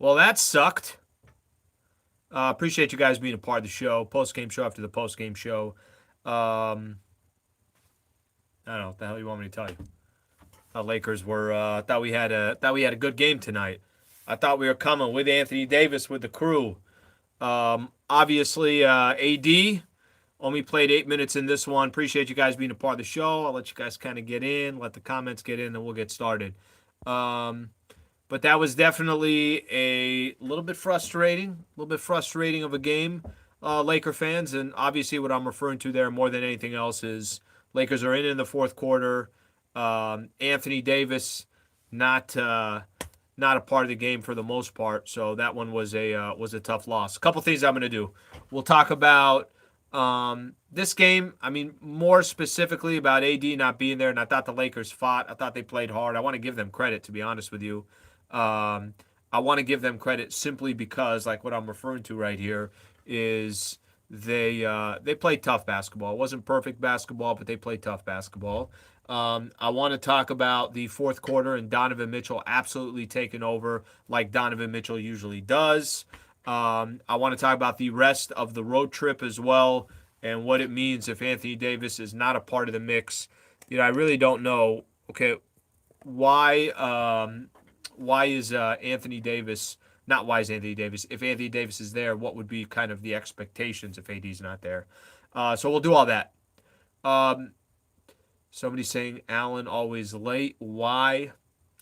Well, that sucked. Appreciate you guys being a part of the show. Post game show after the post game show. Um, I don't know what the hell you want me to tell you. Lakers were thought we had a good game tonight. I thought we were coming with Anthony Davis with the crew. Obviously, AD only played 8 minutes in this one. Appreciate you guys being a part of the show. I'll let you guys kind of get in, let the comments get in, and we'll get started. Um, but that was definitely a little bit frustrating of a game, Laker fans. And obviously, what I'm referring to there more than anything else is Lakers are in the fourth quarter. Anthony Davis not a part of the game for the most part, so that one was a tough loss. A couple things I'm going to do. We'll talk about this game. I mean, more specifically about AD not being there, and I thought the Lakers fought. I thought they played hard. I want to give them credit, to be honest with you. I want to give them credit simply because, like what I'm referring to right here, is they played tough basketball. It wasn't perfect basketball, but they played tough basketball. I want to talk about the fourth quarter and Donovan Mitchell absolutely taking over like Donovan Mitchell usually does. I want to talk about the rest of the road trip as well and what it means if Anthony Davis is not a part of the mix. I really don't know. Okay, why why is Anthony Davis not why is Anthony Davis? If Anthony Davis is there, what would be kind of the expectations if AD's not there? So we'll do all that. Um, Somebody's saying Allen always late. Why?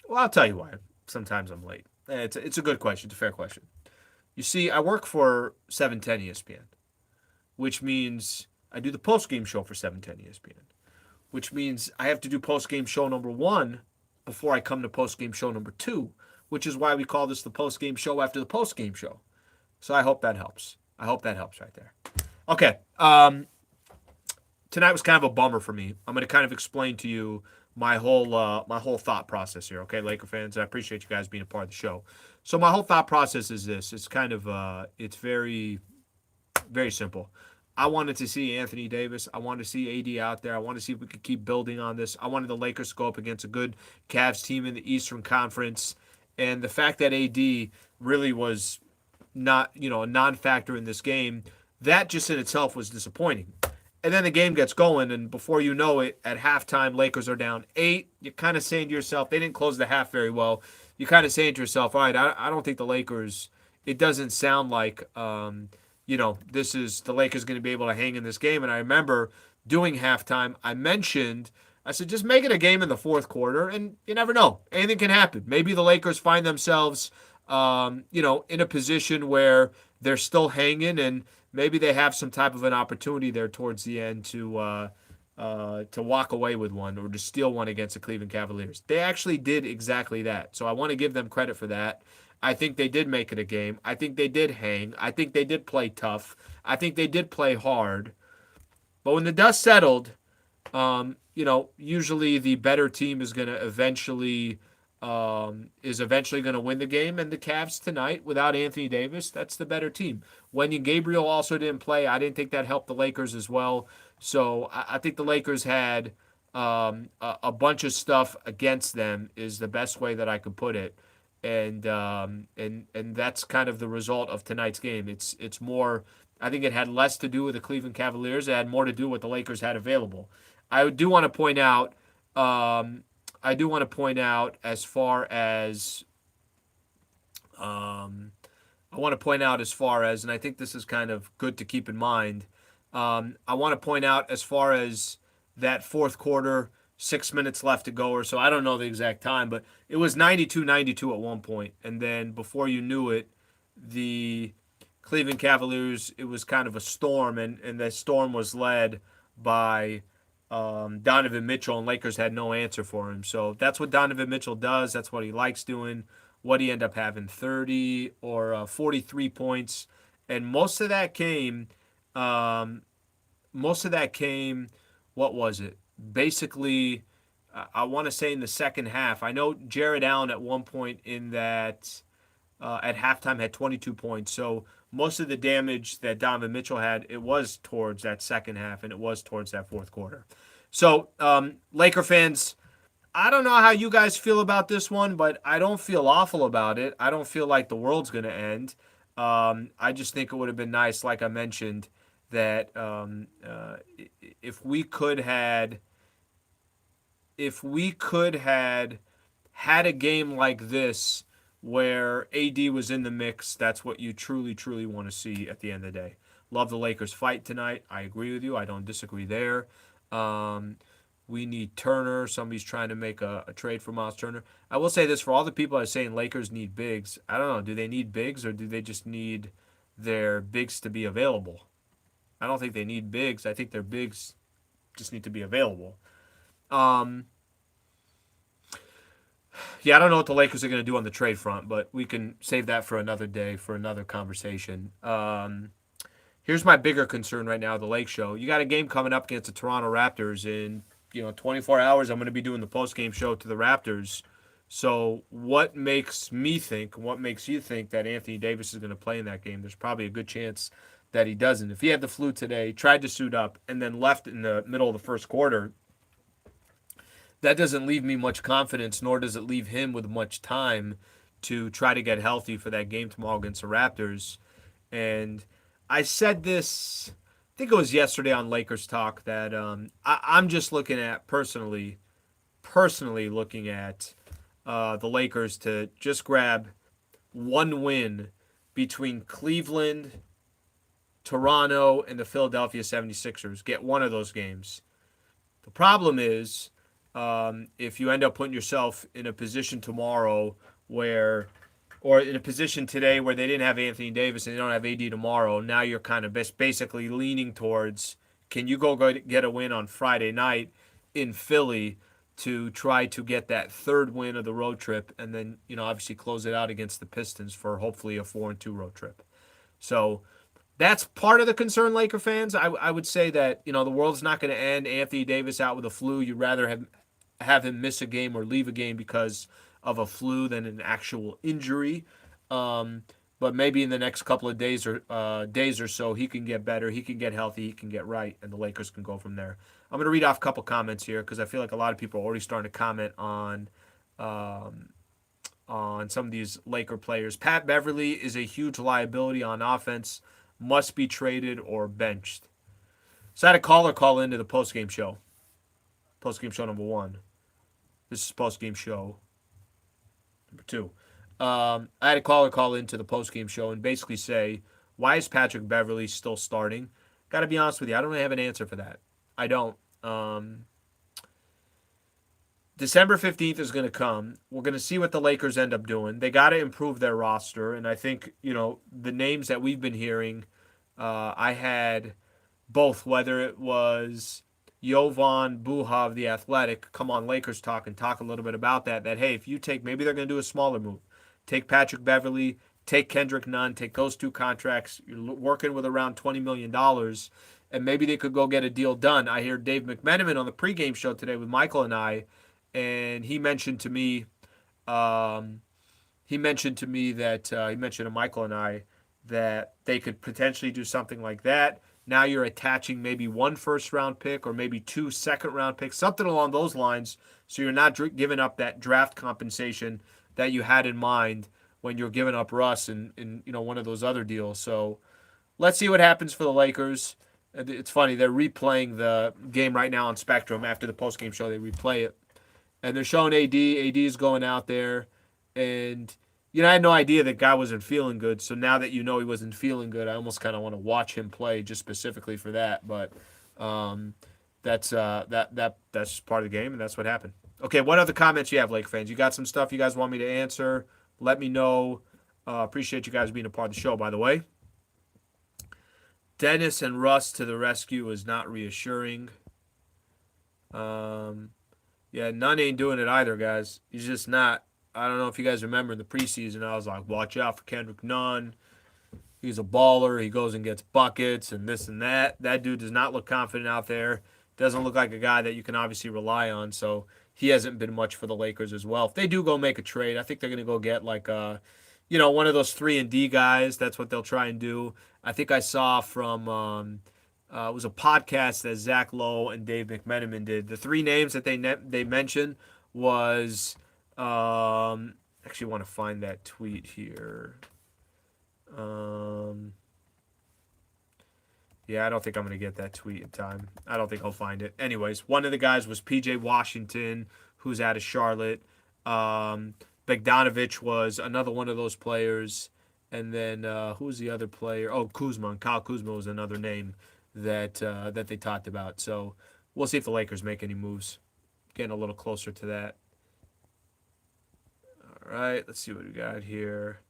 Well, I'll tell you why. Sometimes I'm late. It's a good question. It's a fair question. You see, I work for 710 ESPN, which means I do the post game show for 710 ESPN, which means I have to do post game show number one before I come to post game show number two, which is why we call this the post game show after the post game show. So I hope that helps. I hope that helps right there. Okay. Tonight was kind of a bummer for me. I'm going to kind of explain to you my whole thought process here. Okay, Laker fans, I appreciate you guys being a part of the show. So my whole thought process is this. It's kind of it's very very simple. I wanted to see Anthony Davis. I wanted to see AD out there. I wanted to see if we could keep building on this. I wanted the Lakers to go up against a good Cavs team in the Eastern Conference. And the fact that AD really was not, a non-factor in this game, that just in itself was disappointing. And then the game gets going, and before you know it, at halftime, Lakers are down 8. You're kind of saying to yourself, they didn't close the half very well. You're kind of saying to yourself, all right, I don't think the Lakers, it doesn't sound like, this is the Lakers going to be able to hang in this game. And I remember doing halftime, I said, just make it a game in the fourth quarter, and you never know. Anything can happen. Maybe the Lakers find themselves, in a position where they're still hanging, and maybe they have some type of an opportunity there towards the end to walk away with one or to steal one against the Cleveland Cavaliers. They actually did exactly that. So I want to give them credit for that. I think they did make it a game. I think they did hang. I think they did play tough. I think they did play hard. But when the dust settled, usually the better team is going to eventually going to win the game. And the Cavs tonight, without Anthony Davis, that's the better team. Wenyen Gabriel also didn't play. I didn't think that helped the Lakers as well. So I think the Lakers had a bunch of stuff against them is the best way that I could put it. And that's kind of the result of tonight's game. It's more. I think it had less to do with the Cleveland Cavaliers. It had more to do with what the Lakers had available. I do want to point out. As far as and I think this is kind of good to keep in mind. I want to point out as far as that fourth quarter, 6 minutes left to go or so. I don't know the exact time, but it was 92-92 at one point. And then before you knew it, the Cleveland Cavaliers, it was kind of a storm, and the storm was led by Donovan Mitchell, and Lakers had no answer for him. So that's what Donovan Mitchell does. That's what he likes doing. What he ended up having 30 or 43 points, and most of that came. What was it? Basically, I want to say in the second half. I know Jared Allen at one point in that at halftime had 22 points. So most of the damage that Donovan Mitchell had, it was towards that second half, and it was towards that fourth quarter. So Laker fans, I don't know how you guys feel about this one, but I don't feel awful about it. I don't feel like the world's going to end. I just think it would have been nice, like I mentioned, that if we could had had a game like this where AD was in the mix, that's what you truly, truly want to see at the end of the day. Love the Lakers fight tonight. I agree with you. I don't disagree there. Um, we need Turner. Somebody's trying to make a trade for Miles Turner. I will say this for all the people that are saying Lakers need bigs. I don't know. Do they need bigs or do they just need their bigs to be available? I don't think they need bigs. I think their bigs just need to be available. Um, Yeah, I don't know what the Lakers are going to do on the trade front, but we can save that for another day, for another conversation. Here's my bigger concern right now: the Lake Show. You got a game coming up against the Toronto Raptors in 24 hours. I'm going to be doing the post game show to the Raptors. So, what makes me think? What makes you think that Anthony Davis is going to play in that game? There's probably a good chance that he doesn't. If he had the flu today, tried to suit up, and then left in the middle of the first quarter, that doesn't leave me much confidence, nor does it leave him with much time to try to get healthy for that game tomorrow against the Raptors. And I said this, I think it was yesterday on Lakers Talk, that I'm just looking at personally looking at the Lakers to just grab one win between Cleveland, Toronto, and the Philadelphia 76ers. Get one of those games. The problem is if you end up putting yourself in a position tomorrow where, or in a position today where they didn't have Anthony Davis and they don't have AD tomorrow, now you're kind of basically leaning towards, can you go get a win on Friday night in Philly to try to get that third win of the road trip and then, obviously close it out against the Pistons for hopefully a 4-2 road trip. So that's part of the concern, Laker fans. I would say that, the world's not going to end Anthony Davis out with a flu. You'd rather have him miss a game or leave a game because of a flu than an actual injury. But maybe in the next couple of days or so, he can get better, he can get healthy, he can get right, and the Lakers can go from there. I'm going to read off a couple comments here because I feel like a lot of people are already starting to comment on some of these Laker players. Pat Beverly is a huge liability on offense, must be traded or benched. So I had a caller call into the postgame show. Postgame show number 1. This is postgame show number 2. I had a caller call into the postgame show and basically say, why is Patrick Beverly still starting? Got to be honest with you, I don't really have an answer for that. I don't. December 15th is going to come. We're going to see what the Lakers end up doing. They got to improve their roster. And I think, the names that we've been hearing, I had both, whether it was Jovan Buha of The Athletic, come on Lakers Talk and talk a little bit about that, hey, if you take, maybe they're going to do a smaller move. Take Patrick Beverly, take Kendrick Nunn, take those 2 contracts. You're working with around $20 million, and maybe they could go get a deal done. I hear Dave McMenamin on the pregame show today with Michael and I, and he mentioned to me that he mentioned to Michael and I that they could potentially do something like that. Now you're attaching maybe 1 first-round pick or maybe 2 second-round picks, something along those lines, so you're not giving up that draft compensation that you had in mind when you're giving up Russ in one of those other deals. So let's see what happens for the Lakers. It's funny, they're replaying the game right now on Spectrum. After the postgame show, they replay it. And they're showing AD. AD is going out there. And, I had no idea that guy wasn't feeling good. So now that he wasn't feeling good, I almost kind of want to watch him play just specifically for that. But that's part of the game, and that's what happened. Okay, what other comments you have, Lake fans? You got some stuff you guys want me to answer? Let me know. Appreciate you guys being a part of the show, by the way. Dennis and Russ to the rescue is not reassuring. Yeah, Nunn ain't doing it either, guys. He's just not. I don't know if you guys remember in the preseason, I was like, watch out for Kendrick Nunn. He's a baller. He goes and gets buckets and this and that. That dude does not look confident out there. Doesn't look like a guy that you can obviously rely on. So he hasn't been much for the Lakers as well. If they do go make a trade, I think they're going to go get like one of those 3-and-D guys. That's what they'll try and do. I think I saw from it was a podcast that Zach Lowe and Dave McMenamin did. The 3 names that they mentioned was actually want to find that tweet here. Um, yeah, I don't think I'm going to get that tweet in time. I don't think I'll find it. Anyways, one of the guys was PJ Washington, who's out of Charlotte. Um, Bogdanovich was another one of those players. And then who's the other player? Oh, Kuzma. Kyle Kuzma was another name that they talked about. So we'll see if the Lakers make any moves. Getting a little closer to that. All right, let's see what we got here.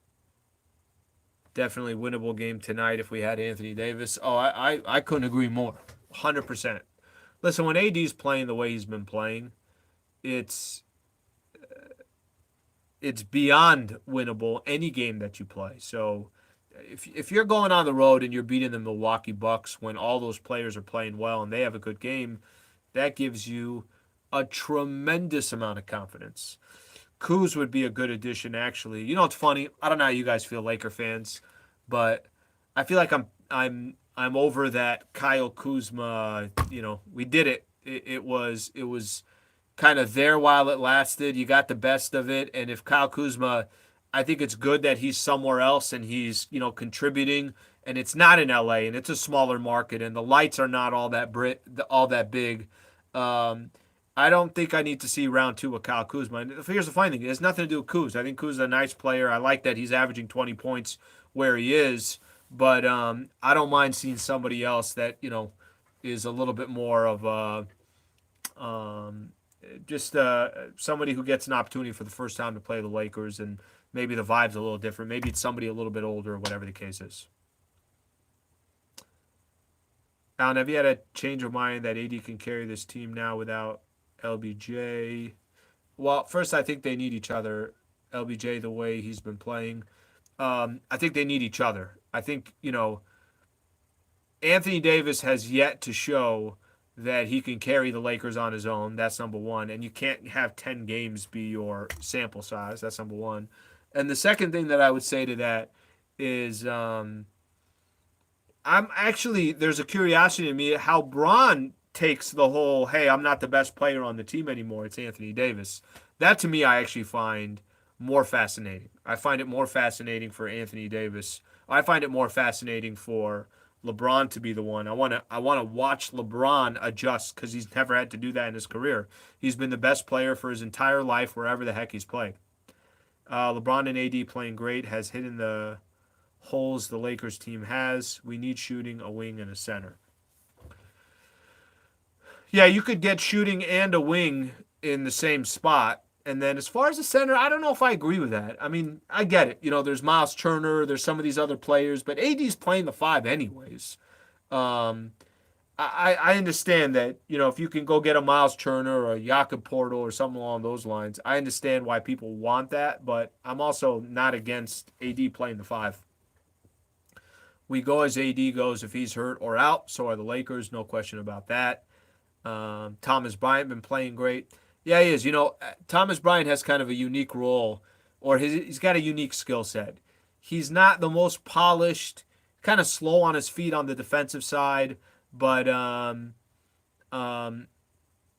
Definitely winnable game tonight if we had Anthony Davis. Oh, I couldn't agree more. 100%. Listen, when AD's playing the way he's been playing, it's it's beyond winnable any game that you play. So if you're going on the road and you're beating the Milwaukee Bucks when all those players are playing well and they have a good game, that gives you a tremendous amount of confidence. Kuz would be a good addition, actually. You know, it's funny. I don't know how you guys feel, Laker fans, but I feel like I'm over that Kyle Kuzma. You know, we did it. It was kind of there while it lasted. You got the best of it, and if Kyle Kuzma, I think it's good that he's somewhere else and he's contributing, and it's not in LA and it's a smaller market and the lights are not all that big. Um, I don't think I need to see round two with Kyle Kuzma. And here's the funny thing: it has nothing to do with Kuz. I think Kuz is a nice player. I like that he's averaging 20 points where he is, but I don't mind seeing somebody else that is a little bit more of a just somebody who gets an opportunity for the first time to play the Lakers, and maybe the vibe's a little different. Maybe it's somebody a little bit older, whatever the case is. Alan, have you had a change of mind that AD can carry this team now without LBJ? Well, first, I think they need each other. LBJ, the way he's been playing, I think they need each other. I think Anthony Davis has yet to show that he can carry the Lakers on his own. That's number one. And you can't have 10 games be your sample size. That's number one. And the second thing that I would say to that is I'm actually, there's a curiosity in me how Braun takes the whole, hey, I'm not the best player on the team anymore. It's Anthony Davis. That to me, I actually find more fascinating. I find it more fascinating for Anthony Davis. I find it more fascinating for LeBron to be the one. I want to watch LeBron adjust because he's never had to do that in his career. He's been the best player for his entire life wherever the heck he's played. LeBron and AD playing great has hidden the holes the Lakers team has. We need shooting, a wing, and a center. Yeah, you could get shooting and a wing in the same spot. And then as far as the center, I don't know if I agree with that. I mean, I get it. There's Miles Turner, there's some of these other players, but AD's playing the five anyways. Um, I understand that, if you can go get a Miles Turner or a Jakob Portal or something along those lines, I understand why people want that, but I'm also not against AD playing the five. We go as AD goes if he's hurt or out. So are the Lakers, no question about that. Thomas Bryant been playing great. Yeah, he is. Thomas Bryant has kind of a unique role, or he's got a unique skill set. He's not the most polished, kind of slow on his feet on the defensive side, but um,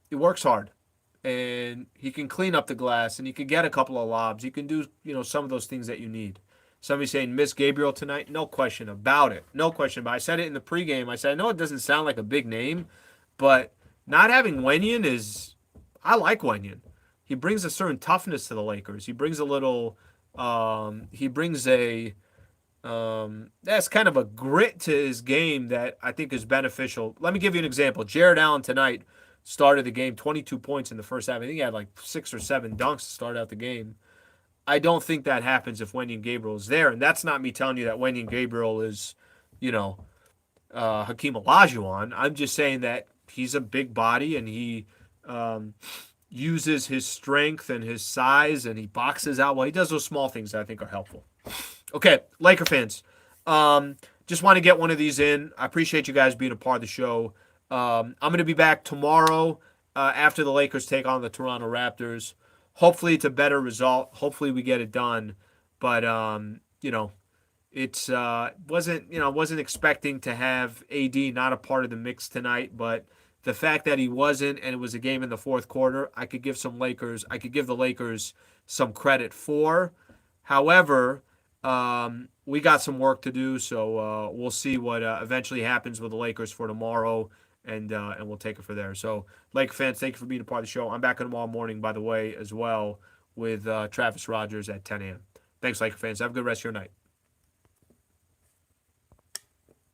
he works hard, and he can clean up the glass, and he can get a couple of lobs. He can do some of those things that you need. Somebody saying miss Gabriel tonight? No question about it. No question about it. I said it in the pregame. I said I know it doesn't sound like a big name, but not having Wenyan is. I like Wenyan. He brings a certain toughness to the Lakers. He brings a little. He brings a. That's kind of a grit to his game that I think is beneficial. Let me give you an example. Jared Allen tonight started the game 22 points in the first half. I think he had like 6 or 7 dunks to start out the game. I don't think that happens if Wenyan Gabriel is there. And that's not me telling you that Wenyan Gabriel is, Hakeem Olajuwon. I'm just saying that he's a big body and he uses his strength and his size and he boxes out well. He does those small things that I think are helpful. Okay, Laker fans. Just want to get one of these in. I appreciate you guys being a part of the show. I'm going to be back tomorrow after the Lakers take on the Toronto Raptors. Hopefully it's a better result. Hopefully we get it done. But it's wasn't expecting to have AD not a part of the mix tonight, but The fact that he wasn't, and it was a game in the fourth quarter, I could give the Lakers some credit for. However, we got some work to do, so we'll see what eventually happens with the Lakers for tomorrow, and we'll take it from there. So, Laker fans, thank you for being a part of the show. I'm back in tomorrow morning, by the way, as well, with Travis Rogers at 10 a.m. Thanks, Laker fans. Have a good rest of your night.